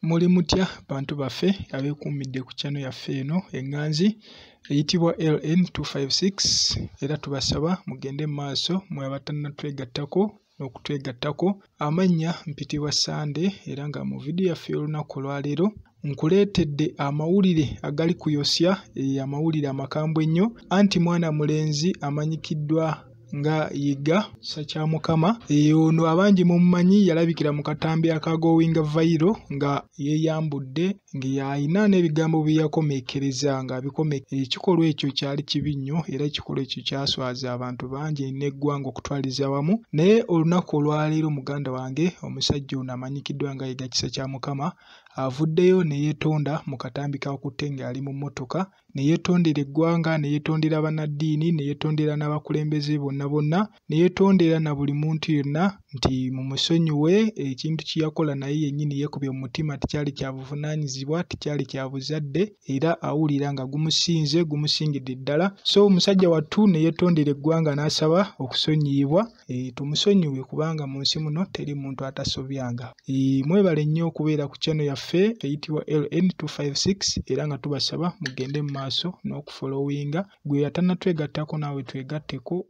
Muli mutya bantu baffe abeekuumidde ku channel yaffe eno enganzi eyitibwa LN256 era tubasaba mugende mu maaso mwe abatannatwegattako n'okutwegattako. Amannya mpitibwa Sande era nga mu video yaffe olunaku olwaleero nkuleetedde amawulire agali kuyosya amawulire amakambwe ennyo anti mwana mulenzi amanyikiddwa nga Yiga Kissakyamukama. Ono abangi mumumanyi yalabikira mu katambi akagowinga viral nga yeyambudde ng'ayina n'ebigambo bye yakomekereza nga ekikolwa ekyo kyali kibi nnyo era ekikolwa ekyo kyaswaza abantu bangi n'eggwanga okutwaliza wamu. Naye olunaku olwaleero muganda wange omusajja ono amanyikiddwa nga Yiga Kissakyamukama avuddeyo ne yeetonda mu katambi k'akutte ng'ali mu mmotoka, ne yeetondera eggwanga, ne yeetondera bannaddiini, ne yeetondera n'abakulembeze bonna, ne yeetondera na buli muntu yonna nti mumusonyiwe. Ekintu kye yakola naye yennyini yeekubye mu mutima tikyali kya buvunaanyizibwa, tikyali kya buzadde era awulira nga gumusingidde ddala. So omusajja wattu ne yeetondera eggwanga n'asaba okusonyiyibwa. Tumusonyiwe kubanga mu nsi muno teri muntu atasobyanga. Mwebale nnyo okubeera ku channel yaffe eyitibwa LN256 era nga tubasaba mugende mu maaso n'okufollowinga. Gwe atannatwegattako naawe twegatteko.